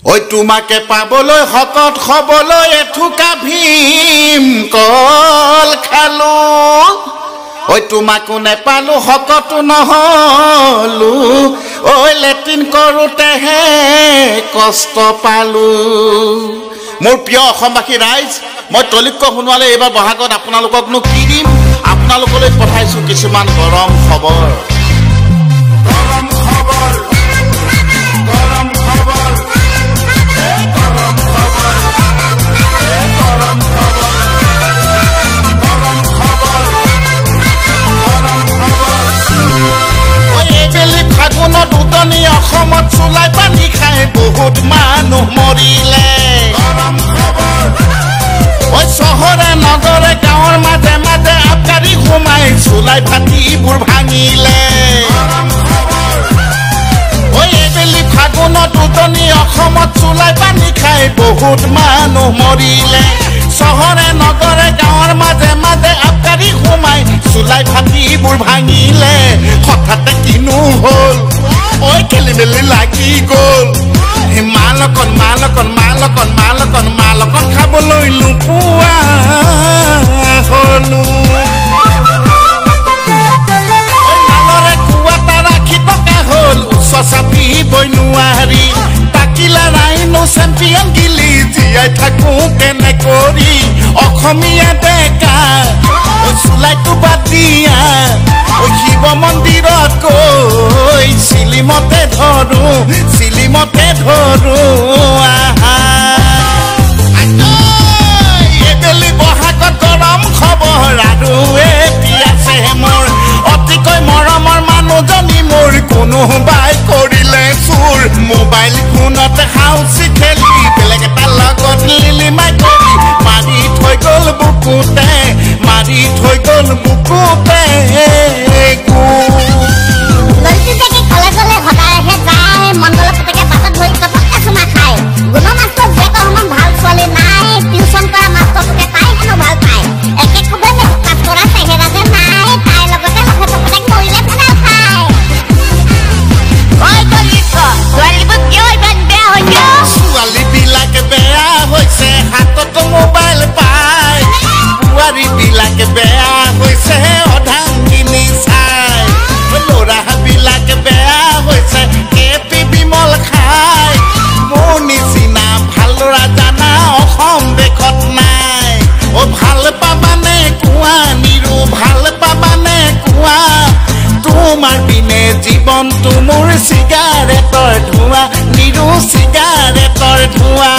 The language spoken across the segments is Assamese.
ঐ তোমাকে পাবলৈ হকত খবলৈ এঠুকা ভীম কল খালো ঐ তোমাকো নেপালো হকতো নহলো ঐ লেট্ৰিন কৰোতেহে কষ্ট পালো মোৰ প্ৰিয় অসমবাসী ৰাইজ মই তলিক্য শুনোৱালে এইবাৰ বহাগত আপোনালোককনো কি দিম আপোনালোকলৈ পঠাইছো কিছুমান গৰম খবৰ ফাগুনত উদনি অসমত চুলাই পানী খাই বহুত মানুহ মৰিলে ঐ চহৰে নগৰে গাঁৱৰ মাজে মাজে আবকাৰী সোমাই চুলাই ফাটিবোৰ ভাঙিলে ঐ এইবেলি ফাগুনত উদনি অসমত চুলাই পানী খাই বহুত মানুহ মৰিলে চহৰে নগৰে গাঁৱৰ মাজে মাজে আবকাৰী সোমাই চুলাই ফাটিবোৰ ভাঙিলে হঠাতে কিনো হ'ল ঐ খেলি মেলি লাগি গ'ল মালকন মালকন মালকন মালকন মালকন খাবলৈ নোপোৱা হলো মালৰে কুৱা এটা ৰাখি টকা হ'ল উচ্চ চাপিবই নোৱাৰি তাকিলা ৰাইনো চেম্পিয়ন গিলি জীয়াই থাকো কেনে কৰি অসমীয়া ডেকা চুলাইটো বাদ দিয়া শিৱ মন্দিৰত গৈ চিলিমতে ধৰো এইবেলি বহাগত গৰম খবৰ আৰু এতিয়া আছে মোৰ অতিকৈ মৰমৰ মানুহজনী মোৰ কোনোবাই কৰিলে চুৰ মোবাইল ফোনতে হাউচি খেলি বেলেগ এটা লগত লিলিমাই কৰি মাৰি থৈ গ'ল বুকুতে জীৱনটো মোৰ চিগাৰেটৰ ধোঁৱা নিৰু চিগাৰেটৰ ধোঁৱা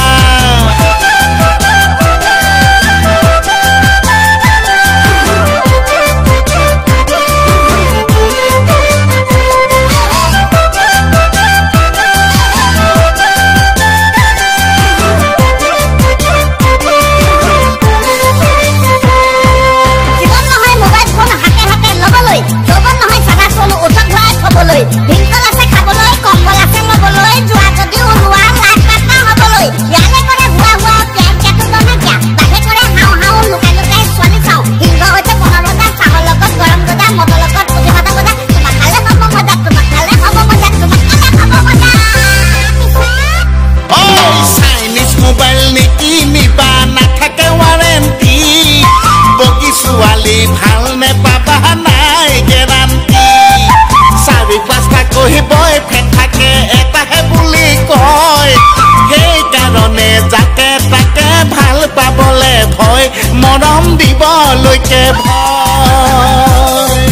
মৰম দিবলৈকে ভয়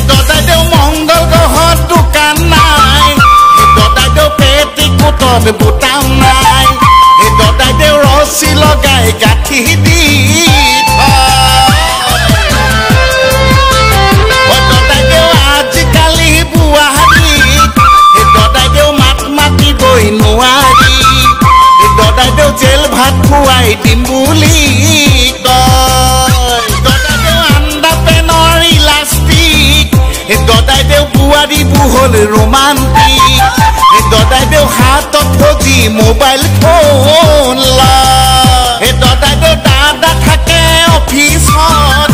দদাইদেউ মংগল গ্ৰহত দোকান নাই দদাইদেউ পেটিকোটত বুটাম নাই দদাইদেউ ৰছী লগাই গাঁঠি দি দদাইদেউ আজিকালি বোৱাৰী দদাইদেউ মাত মাতিবই নোৱাৰি দদাইদেউ জেল ভাত খুৱাই দিম বুলি দদাইদেউ আণ্ডা পেনৰ ইলাষ্টিক দদাইদেউ বোৱাৰী বুহল ৰোমান্টিক দদাইদেউ হাতত ফজি মোবাইল ফোন দদাইদেউ দাদা থাকে অফিচত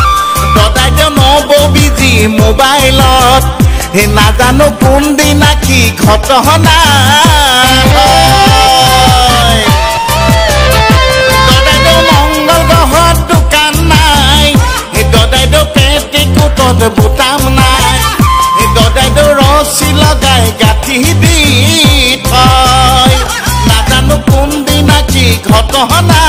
দদাইদেউ নববিজি মোবাইলত নাজানো কোনদিনা কি ঘটনা হাতত বুটাম নাই গদাইদ ৰছী লগাই গাঁঠি দি থয় নাজানো কোনদিনা কি ঘটনা